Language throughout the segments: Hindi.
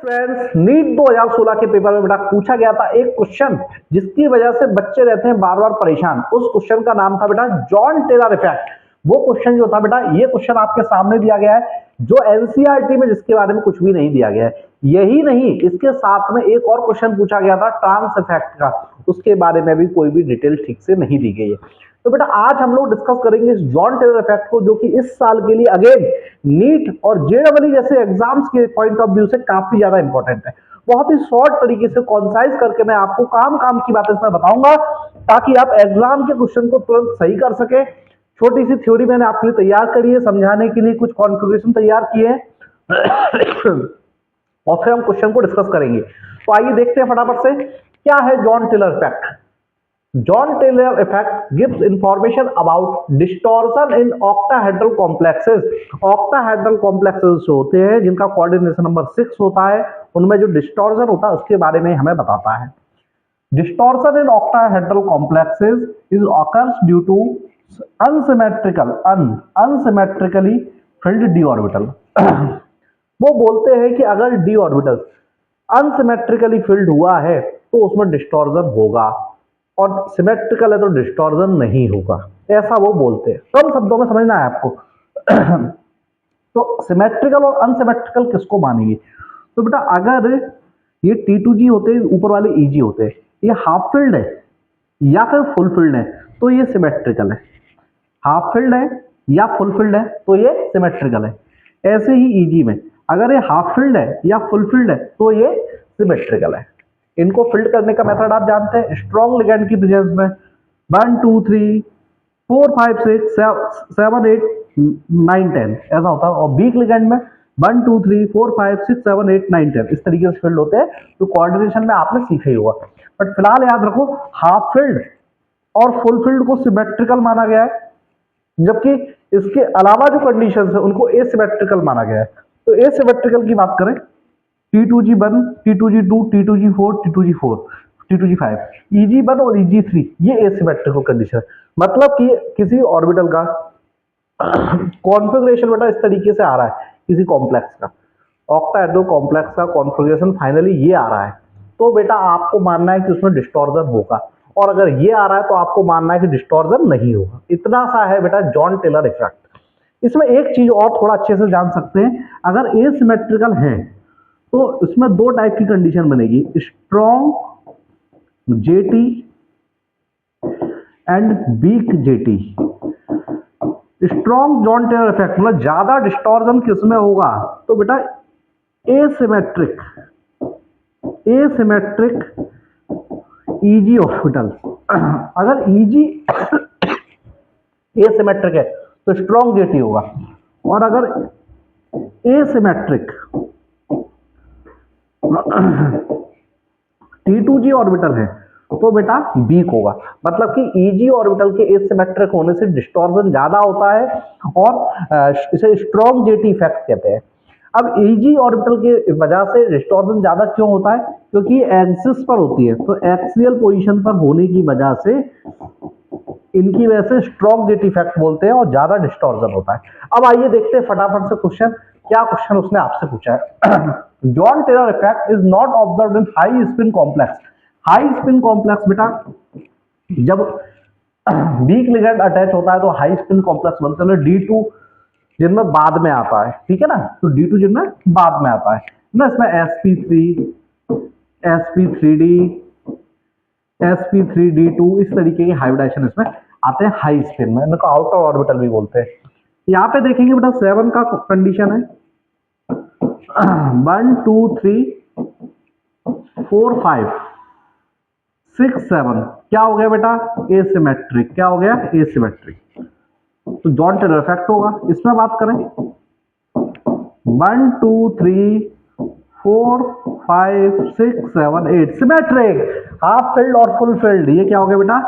फ्रेंड्स, नीट 2016 के पेपर में बेटा पूछा गया था एक क्वेश्चन जिसकी वजह से बच्चे रहते हैं बार बार परेशान। उस क्वेश्चन का नाम था बेटा जॉन टेलर इफेक्ट। वो क्वेश्चन जो था बेटा, ये क्वेश्चन आपके सामने दिया गया है जो एनसीईआरटी में, जिसके बारे में कुछ भी नहीं दिया गया है। यही नहीं, इसके साथ में एक और क्वेश्चन पूछा गया था ट्रांस इफेक्ट का, उसके बारे में भी कोई भी डिटेल ठीक से नहीं दी गई है। तो बेटा आज हम लोग डिस्कस करेंगे इस जॉन टेलर इफेक्ट को, जो कि इस साल के लिए अगेन नीट और जेईई जैसे एग्जाम्स के पॉइंट ऑफ व्यू से काफी ज्यादा इंपॉर्टेंट है। बहुत ही शॉर्ट तरीके से कॉन्साइज करके मैं आपको काम काम की बातें इसमें बताऊंगा ताकि आप एग्जाम के क्वेश्चन को तुरंत सही कर सके। छोटी सी थ्योरी मैंने आपके लिए तैयार करी है समझाने के लिए, कुछ कॉन्फ़िगरेशन तैयार किए हैं और फिर हम क्वेश्चन को डिस्कस करेंगे। तो आइए देखते हैं फटाफट से क्या है Jahn Teller effect. John Taylor effect gives information about distortion in octahedral complexes. Octahedral complexes जो होते हैं जिनका कोऑर्डिनेशन नंबर 6 होता है, उनमें जो डिस्टॉर्शन होता है उसके बारे में हमें बताता है। Distortion in octahedral complexes is occurs due to unsymmetrically filled d orbital. वो बोलते हैं कि अगर d ऑर्बिटल अनसिमेट्रिकली फिल्ड हुआ है तो उसमें डिस्टॉर्शन होगा और सिमेट्रिकल है तो डिस्टॉर्शन नहीं होगा, ऐसा वो बोलते हैं। कम शब्दों में समझना है आपको। तो सिमेट्रिकल और अनसिमेट्रिकल किसको मानेंगे? तो बेटा अगर ये T2G होते हैं, ऊपर वाले EG होते हैं, ये हाफ फील्ड है या फिर फुल फील्ड है तो ये सिमेट्रिकल है। हाफ फील्ड है या फुल फील्ड है तो ये सिमेट्रिकल है। ऐसे ही EG में अगर ये हाफ फील्ड है या फुल फील्ड है तो ये सिमेट्रिकल है। इनको फिल्ड करने का मेथड आप जानते हैं, स्ट्रॉन्ग लिगेंड की प्रेजेंस में 1 2 3 4 5 6 7 8 9 10 ऐसा होता है, और वीक लिगेंड में 1 2 3 4 5 6 7 8 9 10 इस तरीके से फिल्ड होते हैं। तो कोऑर्डिनेशन में आपने सीखा ही होगा, बट फिलहाल याद रखो हाफ फील्ड और फुल फील्ड को सिमेट्रिकल माना गया है, जबकि इसके अलावा जो कंडीशंस है उनको एसिमेट्रिकल माना गया है। तो एसिमेट्रिकल की बात करें, T2G1, T2G2, T2G4, T2G4, T2G5, EG1 और EG3 ये एसिमेट्रिकल कंडीशन है। मतलब कि किसी ऑर्बिटल का कॉन्फ़िगरेशन बेटा इस तरीके से आ रहा है, किसी कॉम्प्लेक्स का ऑक्टाहेड्रल कॉम्प्लेक्स का कॉन्फ़िगरेशन फाइनली ये आ रहा है, तो बेटा आपको मानना है कि उसमें डिस्टॉर्शन होगा, और अगर ये आ रहा है तो आपको मानना है कि डिस्टॉर्शन नहीं होगा। इतना सा है बेटा जॉन टेलर इफेक्ट। इसमें एक चीज और थोड़ा अच्छे से जान सकते हैं, अगर एसिमेट्रिकल है तो इसमें दो टाइप की कंडीशन बनेगी, strong JT and weak JT. Strong Jahn Teller effect मतलब ज्यादा डिस्टॉर्शन किसमें होगा? तो बेटा एसिमेट्रिक EG ऑर्बिटल। अगर EG एसिमेट्रिक है तो स्ट्रॉन्ग जेटी होगा, और अगर एसिमेट्रिक T2G ऑर्बिटल है तो बेटा वीक होगा। मतलब कि EG ऑर्बिटल के एसिमेट्रिक होने से डिस्टॉर्शन ज्यादा होता है और इसे स्ट्रॉन्ग जेटी इफेक्ट कहते हैं। अब EG ऑर्बिटल की वजह से डिस्टॉर्शन ज्यादा क्यों होता है? क्योंकि एक्सिस पर होती है, तो एक्सियल पोजीशन पर होने की वजह से इनकी वजह से स्ट्रॉन्ग जेटी इफेक्ट बोलते हैं और ज्यादा डिस्टॉर्शन होता है। अब आइए देखते हैं फटाफट से क्वेश्चन, क्या क्वेश्चन उसने आपसे पूछा है। Jahn Teller effect is not observed in high spin complex. High spin complex बेटा जब वीक लिगेंड अटैच होता है तो हाई स्पिन कॉम्प्लेक्स बनते हैं D2 जिनमें बाद में आता है, ठीक है ना, तो D2 जिनमें बाद में आता है ना, इसमें sp3 sp3d sp3d2 इस तरीके के हाइब्रिडाइजेशन इसमें आते हैं हाई स्पिन में, इनको आउटर ऑर्बिटल भी बोलते हैं। यहाँ पे देखेंगे बेटा 7 का कंडीशन है 1 2 3 4 5 6 7 क्या हो गया बेटा? एसिमेट्रिक। क्या हो गया? एसिमेट्रिक। तो जॉन टेलर इफेक्ट होगा। इसमें बात करें 1 2 3 4 5 6 7 8 सिमेट्रिक। हाफ फील्ड और फुल फील्ड ये क्या हो गया बेटा?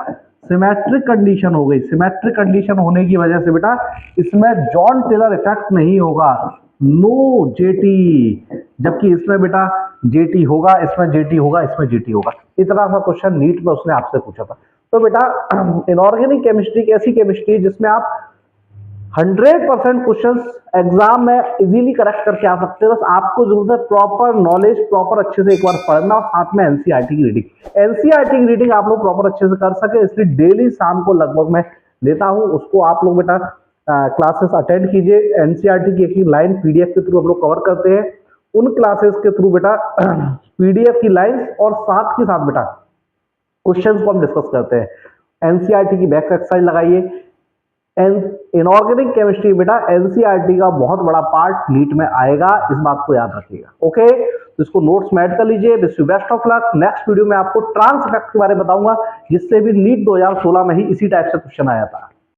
सिमेट्रिक कंडीशन हो गई। सिमेट्रिक कंडीशन होने की वजह से बेटा इसमें जॉन टेलर इफेक्ट नहीं होगा, नो जेटी, जबकि इसमें बेटा जेटी होगा, इसमें जेटी होगा, इसमें जेटी होगा। इतना सा क्वेश्चन नीट में उसने आपसे पूछा था। तो बेटा इनऑर्गेनिक केमिस्ट्री एक ऐसी केमिस्ट्री जिसमें आप 100% क्वेश्चंस एग्जाम में इजीली करेक्ट करके आ सकते हैं। बस आपको जरूरत है प्रॉपर नॉलेज, प्रॉपर अच्छे से एक बार पढ़ना और साथ में एनसीईआरटी की रीडिंग। एनसीईआरटी की रीडिंग आप लोग प्रॉपर अच्छे से कर सके इसलिए डेली शाम को लगभग मैं लेता हूं, उसको आप लोग बेटा क्लासेस अटेंड कीजिए। एनसीईआरटी की एक लाइन पीडीएफ के थ्रू हम लोग कवर करते हैं, उन क्लासेस के थ्रू बेटा पीडीएफ की लाइंस और साथ के साथ बेटा क्वेश्चंस को हम डिस्कस करते हैं। एनसीईआरटी की बैक एक्सरसाइज लगाइए। इनऑर्गेनिक केमिस्ट्री बेटा एनसीईआरटी का बहुत बड़ा पार्ट नीट में आएगा, इस बात को याद रखिएगा। ओके, तो इसको नोट्स में ऐड कर लीजिए। Wish you best of luck. Next video में आपको ट्रांस इफेक्ट के बारे में बताऊंगा, जिससे भी नीट 2016 में ही इसी टाइप से क्वेश्चन आया था।